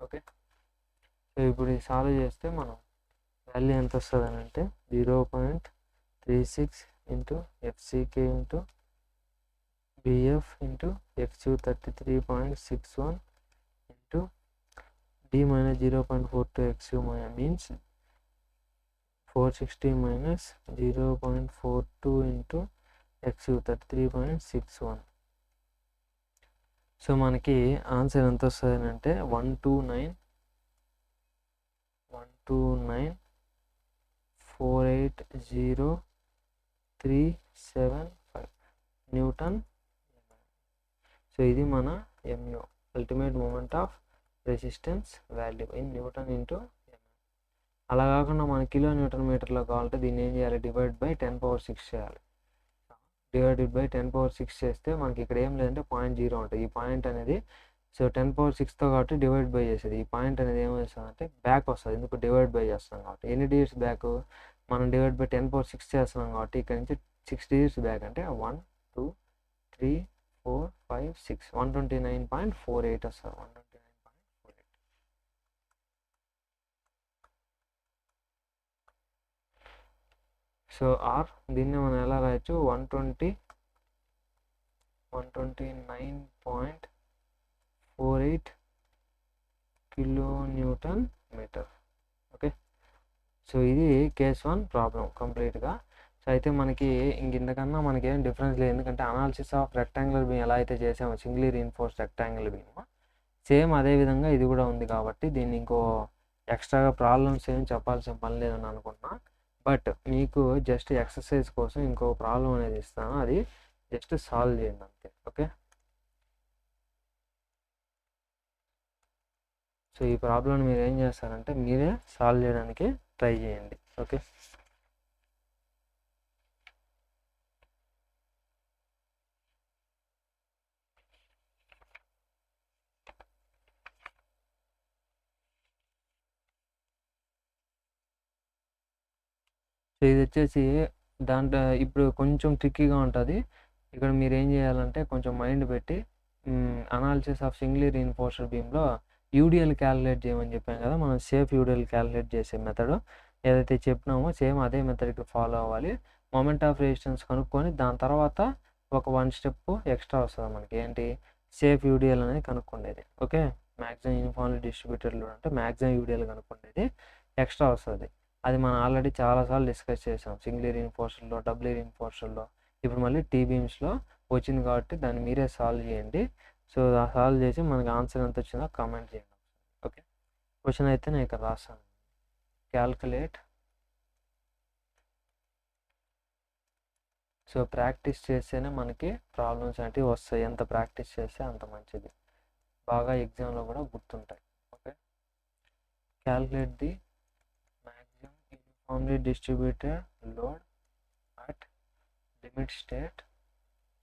Okay, so ఇప్పుడు ఇది సాల్వ్ చేస్తే మనం వాల్యూ ఎంత వస్తుంది అని అంటే 0.36 into FCK into BF into ఎక్స్యూ 33.61 into D minus 0.42 XU means 460 minus 0.42 into XU 33.61. So మనకి ఆన్సర్ ఎంత వస్తుంది అంటే 129,480,375 న్యూటన్. సో ఇది మన MU, ultimate moment of resistance value in newton into mm. అలా కాకుండా మన కిలో న్యూటన్ మీటర్లో కావాలంటే దీన్ని ఏం చేయాలి? డివైడ్ బై 10⁶ చేయాలి. డివైడెడ్ బై 10⁶ చేస్తే మనకి ఇక్కడ ఏం లేదంటే 0.0 ఉంటుంది. ఈ పాయింట్ అనేది సో 10⁶ కాబట్టి డివైడ్ బై చేసేది. ఈ పాయింట్ అనేది ఏమొస్తుంది అంటే బ్యాక్ వస్తుంది, ఎందుకు? డివైడ్ బై చేస్తున్నాం కాబట్టి. ఎన్ని డిజిట్స్ బ్యాక్? మనం డివైడ్ బై 10⁶ చేస్తున్నాం కాబట్టి ఇక్కడ నుంచి 6 డిజిట్స్ బ్యాక్ అంటే 1 2 3 4 5 6 129.48 వస్తుంది. 129.48. సో ఆర్ దీన్ని మనం ఎలా రాయొచ్చు? 129.48 kilo newton metre. Okay, so ఇది కేస్ 1 ప్రాబ్లం కంప్లీట్గా. సో అయితే మనకి ఇంతకన్నా మనకి ఏం డిఫరెన్స్ లేదు, ఎందుకంటే అనాలిసిస్ ఆఫ్ రెక్టాంగులర్ బీమ్ ఎలా అయితే చేసామో సింగ్లీ రీఇన్ఫోర్స్డ్ రెక్టాంగులర్ బీమ్ సేమ్ అదే విధంగా ఇది కూడా ఉంది కాబట్టి దీన్ని ఇంకో ఎక్స్ట్రాగా ప్రాబ్లమ్స్ ఏం చెప్పాల్సిన పని లేదని అనుకున్నా. బట్ మీకు జస్ట్ ఎక్సర్సైజ్ కోసం ఇంకో ప్రాబ్లం అనేది ఇస్తాను, అది జస్ట్ సాల్వ్ చేయండి అంతే. ఓకే, సో ఈ ప్రాబ్లమ్ మీరు ఏం చేస్తారంటే మీరే సాల్వ్ చేయడానికి ట్రై చేయండి. ఓకే, సో ఇది వచ్చేసి దాంట్లో ఇప్పుడు కొంచెం ట్రిక్కీగా ఉంటుంది. ఇక్కడ మీరు ఏం చేయాలంటే కొంచెం మైండ్ పెట్టి అనాలిసిస్ ఆఫ్ సింగ్లీ రీఇన్ఫోర్స్డ్ బీమ్లో యూడిఎల్ క్యాలిక్యులేట్ చేయమని చెప్పాం కదా, మనం సేఫ్ యూడిఎల్ క్యాలిక్యులేట్ చేసే మెథడ్ ఏదైతే చెప్పినామో సేమ్ అదే మెథడ్కి ఫాలో అవ్వాలి. మొమెంట్ ఆఫ్ రెసిస్టెన్స్ కనుక్కొని దాని తర్వాత ఒక 1 స్టెప్ ఎక్స్ట్రా వస్తుంది మనకి, ఏంటి, సేఫ్ యూడిఎల్ అనేది కనుక్కుండేది. ఓకే, మ్యాక్సిమం యూనిఫామ్లీ డిస్ట్రిబ్యూటెడ్లో అంటే మ్యాక్సిమం యూడిఎల్ కనుక్కుండేది ఎక్స్ట్రా వస్తుంది. అది మనం ఆల్రెడీ చాలాసార్లు డిస్కస్ చేసాం, సింగిల్ రీఇన్ఫోర్స్డ్లో, డబుల్ రీఇన్ఫోర్స్డ్లో. ఇప్పుడు మళ్ళీ టీ బీమ్స్లో వచ్చింది కాబట్టి దాన్ని మీరే సాల్వ్ చేయండి. సో ఆ సాల్వ్ చేసి మనకి ఆన్సర్ ఎంత వచ్చిందో కామెంట్ చేయండి. ఓకే, క్వశ్చన్ అయితే నేను ఇక్కడ రాస్తాను, క్యాల్కులేట్. సో ప్రాక్టీస్ చేస్తేనే మనకి ప్రాబ్లమ్స్ అనేవి వస్తాయి, ఎంత ప్రాక్టీస్ చేస్తే అంత మంచిది, బాగా ఎగ్జామ్లో కూడా గుర్తుంటాయి. Okay, calculate the maximum uniformly distributed load at limit state.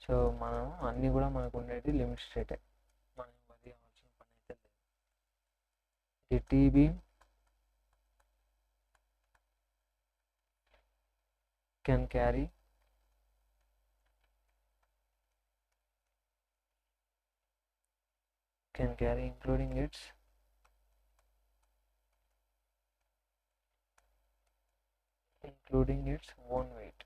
So మనం అన్నీ కూడా మనకు ఉండేది లిమిట్ స్టేటే, మనం అది అవసరం పని అయితే లేదు. The T beam can carry including its own weight.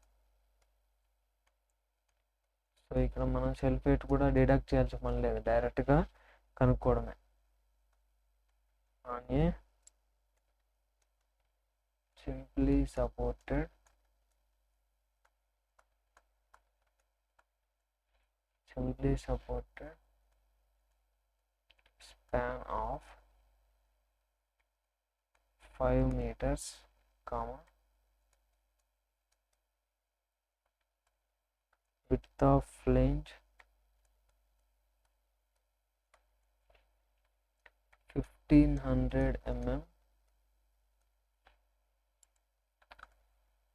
So ఇక్కడ మనం సెల్ఫ్ వెయిట్ కూడా డిడక్ట్ చేయాల్సిన పని లేదు, డైరెక్ట్గా కనుక్కోవడమే. On a simply supported span of 5 meters, width of flange 1500 mm,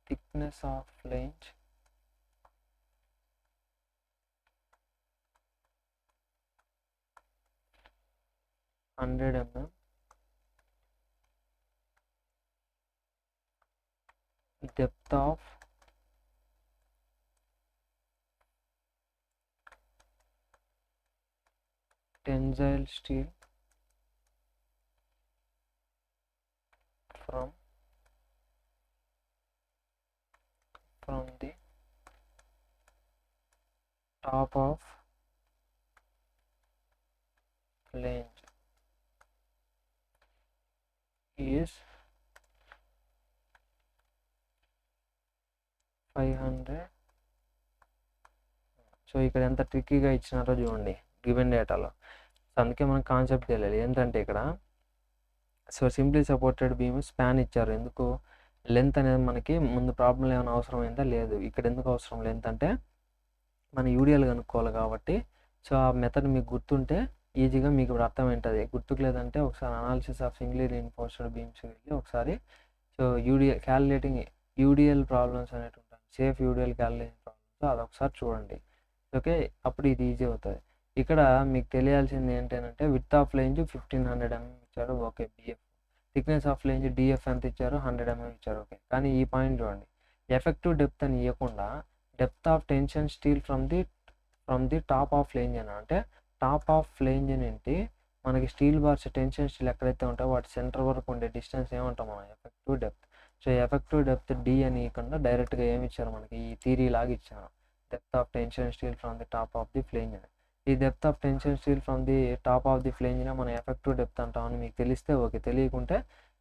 thickness of flange 100 mm, depth of tensile steel from the top of flange is 500. So ఇక్కడ ఎంత ట్రిక్కీగా ఇచ్చినారో చూడండి గివెన్ డేటాలో. సో అందుకే మనం కాన్సెప్ట్ తెలియాలి ఏంటంటే ఇక్కడ, so simply supported beam span ఇచ్చారు, ఎందుకు, లెంత్ అనేది మనకి ముందు ప్రాబ్లం ఏమైనా అవసరమైందా లేదు, ఇక్కడ ఎందుకు అవసరం లెంత్ అంటే మన యూడిఎల్ కనుక్కోవాలి కాబట్టి. సో ఆ మెథడ్ మీకు గుర్తుంటే ఈజీగా మీకు ఇప్పుడు అర్థమవుతుంది, గుర్తుకు లేదంటే ఒకసారి analysis of singly reinforced beams వెళ్ళి ఒకసారి సో క్యాలిక్యులేటింగ్ యూడిఎల్ ప్రాబ్లమ్స్ అనేవి ఉంటాయి, సేఫ్ యూడిఎల్ క్యాలిక్యులేషన్ ప్రాబ్లమ్స్, అదొకసారి చూడండి. ఓకే, అప్పుడు ఇది ఈజీ అవుతుంది. ఇక్కడ మీకు తెలియాల్సింది ఏంటంటే విడ్త్ ఆఫ్ ఫ్లేంజ్ 1500 mm ఇచ్చారు, okay, BF. Thickness of flange DF ఎంత ఇచ్చారు, 100 mm ఇచ్చారు, ఓకే. కానీ ఈ పాయింట్ చూడండి, ఎఫెక్టివ్ డెప్త్ అని ఇవ్వకుండా depth of tension steel from the top of flange అని, అంటే టాప్ ఆఫ్ ఫ్లేంజ్ ఏంటి, మనకి స్టీల్ బార్స్ టెన్షన్ స్టీల్ ఎక్కడైతే ఉంటాయో వాటి సెంటర్ వరకు ఉండే డిస్టెన్స్ ఏమంటాం మనం, effective depth. So effective depth D అని ఇవ్వకుండా డైరెక్ట్గా ఏమి ఇచ్చారు మనకి, ఈ థియరీ లాగా ఇచ్చారు, depth of tension steel from the top of the flange అని. ఈ depth of tension steel from the top of the ఫ్లేంజ్ని మనం ఎఫెక్టివ్ డెప్త్ అంటామని మీకు తెలిస్తే ఓకే, తెలియకుంటే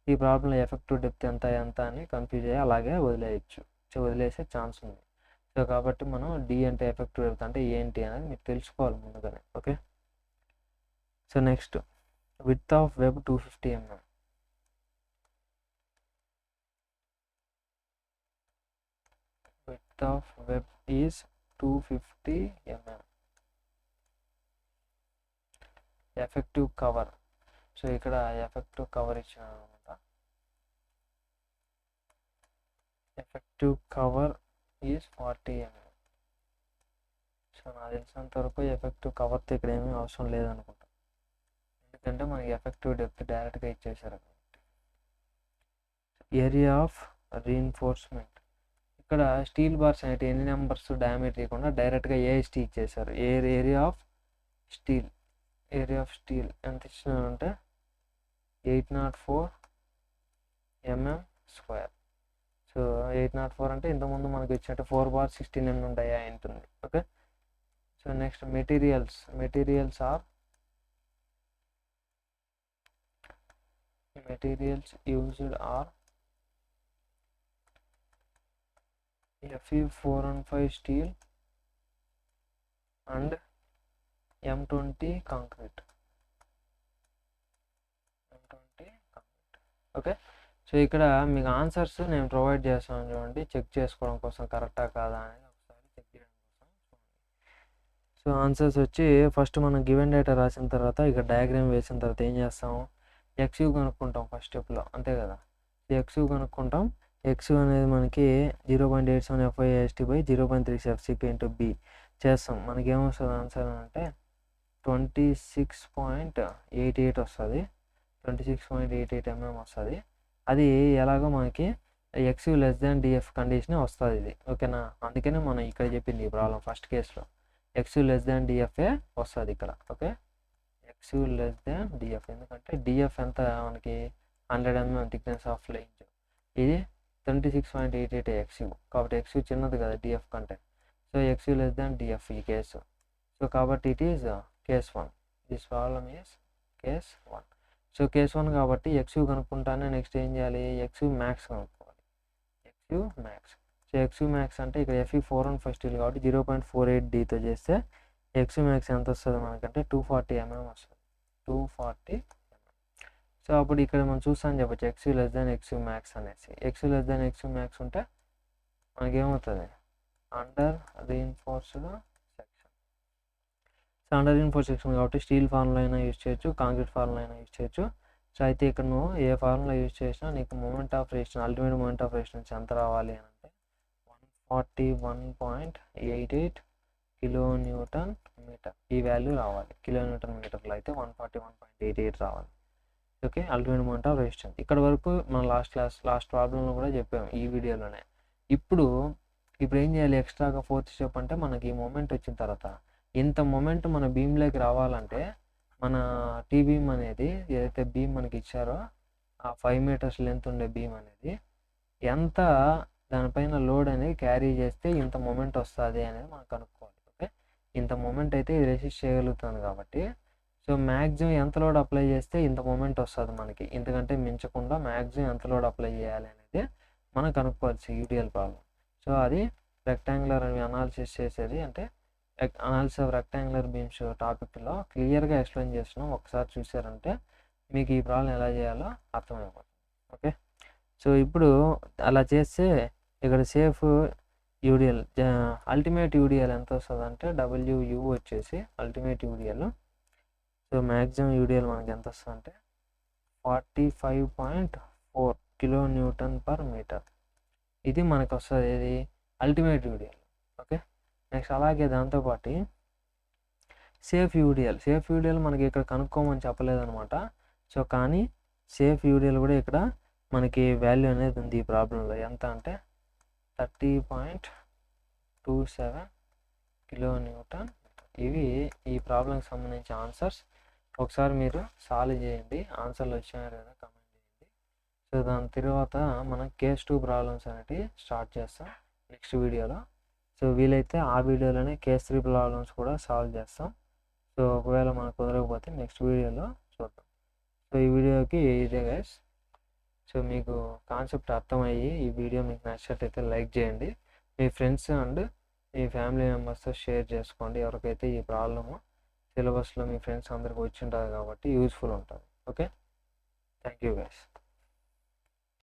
ఈ ప్రాబ్లంలో ఎఫెక్టివ్ డెప్త్ ఎంత అని కన్ఫ్యూజ్ అయ్యి అలాగే వదిలేసే ఛాన్స్ ఉంది. సో కాబట్టి మనం డి అంటే ఎఫెక్టివ్ డెప్త్ అంటే ఏంటి అనేది మీరు తెలుసుకోవాలి ముందుగానే. Okay, so next width of web 250 mm. width of web is 250 mm. Effective cover, so ఇక్కడ ఎఫెక్టివ్ కవర్ ఇచ్చాను అనమాట. Effective cover is 40 mm. So నాకు తెలిసినంత వరకు ఎఫెక్టివ్ కవర్తో ఇక్కడ ఏమీ అవసరం లేదనుకుంటా, ఎందుకంటే మనకి ఎఫెక్టివ్ డెప్త్ డైరెక్ట్గా ఇచ్చేసారు. ఏరియా ఆఫ్ రీఎన్ఫోర్స్మెంట్, ఇక్కడ స్టీల్ బార్స్ అనేవి ఎన్ని నెంబర్స్ డయామీటర్ ఇవ్వకుండా డైరెక్ట్గా ఏఎస్టీ ఇచ్చేసారు. ఏరియా ఆఫ్ స్టీల్ ఎంత ఇచ్చినారంటే 804 mm². సో 804 అంటే ఇంతకుముందు మనకి ఇచ్చినట్టు 4 bars 16 mm ఉంటాయి ఉంటుంది. Okay, so next materials used are Fe 415 steel and M20 concrete. Okay, so ఇక్కడ మీకు ఆన్సర్స్ నేను ప్రొవైడ్ చేస్తాను చూడండి, చెక్ చేసుకోవడం కోసం కరెక్టా కాదా అనేది ఒకసారి చెక్ చేయడం కోసం. సో ఆన్సర్స్ వచ్చి ఫస్ట్ మనం గివెన్ డేటా రాసిన తర్వాత ఇక్కడ డయాగ్రామ్ వేసిన తర్వాత ఏం చేస్తాం, XU కనుక్కుంటాం ఫస్ట్ స్టెప్లో, అంతే కదా. XU కనుక్కుంటాం. XU అనేది మనకి 0.87 FIST/0.3 FCK × B చేస్తాం. మనకి ఏమొస్తుంది ఆన్సర్ అంటే 26.88 వస్తుంది, 26.88 mm వస్తుంది. అది ఎలాగో మనకి XU < DF కండిషన్ వస్తుంది ఇది. ఓకేనా, అందుకనే మనం ఇక్కడ చెప్పింది ఈ ప్రాబ్లం ఫస్ట్ కేసులో XU < DF వస్తుంది ఇక్కడ. ఓకే, XU < DF, ఎందుకంటే DF ఎంత మనకి 100 mm థిక్నెస్ ఆఫ్ ఫ్లేంజ్, ఇది 26.88 XU, కాబట్టి XU చిన్నది కదా DF కంటే. సో XU < DF ఈ కేసు. సో కాబట్టి it is case 1. This problem is case 1. So case 1 కాబట్టి XU కనుక్కుంటానే నెక్స్ట్ ఏం చేయాలి, XU మ్యాక్స్ కనుక్కోవాలి. XU max, so XU max అంటే ఇక్కడ Fe 415 స్టీల్ కాబట్టి 0.48Dతో చేస్తే XU మ్యాక్స్ ఎంత వస్తుంది మనకంటే 240 mm వస్తుంది, 240 mm. సో అప్పుడు ఇక్కడ మనం చూస్తాను చెప్పచ్చు XU < XU మ్యాక్స్ అనేసి. XU < XU మ్యాక్స్ ఉంటే మనకేమవుతుంది, under reinforced section. So under reinforced section కాబట్టి స్టీల్ ఫార్ములా అయినా యూజ్ చేయొచ్చు, కాంక్రీట్ ఫార్ములా అయినా యూజ్ చేయొచ్చు. సో అయితే ఇక్కడ నువ్వు ఏ ఫార్ములా యూజ్ చేసినా నీకు అల్టిమేట్ మూమెంట్ ఆఫ్ రెసిస్టెన్స్ ఎంత రావాలి అని అంటే 141.88 kN/m. ఈ వాల్యూ రావాలి. kN/m అయితే 141.88 రావాలి. Okay, ultimate moment of resistance. ఇక్కడ వరకు మనం లాస్ట్ ప్రాబ్లంలో కూడా చెప్పాము ఈ వీడియోలోనే. ఇప్పుడు ఏం చేయాలి, ఎక్స్ట్రాగా ఫోర్త్ స్టెప్ అంటే మనకి ఈ మూమెంట్ వచ్చిన తర్వాత ఇంత మూమెంట్ మన బీమ్లోకి రావాలంటే మన టీ బీమ్ అనేది ఏదైతే బీమ్ మనకి ఇచ్చారో ఆ 5 meters లెంత్ ఉండే బీమ్ అనేది ఎంత దానిపైన లోడ్ అనేది క్యారీ చేస్తే ఇంత మూమెంట్ వస్తుంది అనేది మనం కనుక్కోవాలి. ఓకే, ఇంత మూమెంట్ అయితే ఇది రెసిస్ట్ చేయగలుగుతుంది కాబట్టి సో మ్యాక్సిమం ఎంత లోడ్ అప్లై చేస్తే ఇంత మూమెంట్ వస్తుంది మనకి, ఇంతకంటే మించకుండా మ్యాక్సిమం ఎంత లోడ్ అప్లై చేయాలి అనేది మనం కనుక్కోవాలి యూడిఎల్ ప్రాబ్లం. సో అది రెక్టాంగులర్ అనాలిసిస్ చేసేది, అంటే అనాలిసిస్ ఆఫ్ రెక్టాంగులర్ బీమ్స్ టాపిక్లో క్లియర్గా ఎక్స్ప్లెయిన్ చేస్తున్నాం. ఒకసారి చూసారంటే మీకు ఈ ప్రాబ్లం ఎలా చేయాలో అర్థమైపోతుంది. ఓకే, సో ఇప్పుడు అలా చేస్తే ఇక్కడ సేఫ్ యూడిఎల్ అల్టిమేట్ యూడిఎల్ ఎంత వస్తుంది అంటే WU వచ్చేసి ultimate UDL. So maximum UDL మనకి ఎంత వస్తుంది అంటే 45.4 kN/m. ఇది మనకు వస్తుంది ఏది, అల్టిమేట్ యూడిఎల్. ఓకే, నెక్స్ట్ అలాగే దాంతోపాటు సేఫ్ యూడిఎల్ మనకి ఇక్కడ కనుక్కోమని చెప్పలేదన్నమాట. సో కానీ సేఫ్ యూడిఎల్ కూడా ఇక్కడ మనకి వాల్యూ అనేది ఉంది ఈ ప్రాబ్లంలో. ఎంత అంటే 30.27 kN. ఇవి ఈ ప్రాబ్లంకి సంబంధించి ఆన్సర్స్. ఒకసారి మీరు సాల్వ్ చేయండి, ఆన్సర్లు వచ్చాయో లేదా కమెంట్ చేయండి. సో దాని తర్వాత మనం కేస్ 2 ప్రాబ్లమ్స్ అనేవి స్టార్ట్ చేస్తాం నెక్స్ట్ వీడియోలో. సో వీలైతే ఆ వీడియోలోనే కేస్ 3 ప్రాబ్లమ్స్ కూడా సాల్వ్ చేస్తాం. సో ఒకవేళ మనకు కుదరకపోతే నెక్స్ట్ వీడియోలో చూద్దాం. సో ఈ వీడియోకి ఇదే గైస్. సో మీకు కాన్సెప్ట్ అర్థమయ్యి ఈ వీడియో మీకు నచ్చినట్టయితే లైక్ చేయండి, మీ ఫ్రెండ్స్ అండ్ మీ ఫ్యామిలీ మెంబర్స్తో షేర్ చేసుకోండి. ఎవరికైతే ఈ ప్రాబ్లము సిలబస్లో మీ ఫ్రెండ్స్ అందరికి వచ్చి ఉంటుంది కాబట్టి యూస్ఫుల్ ఉంటుంది. Okay, thank you guys.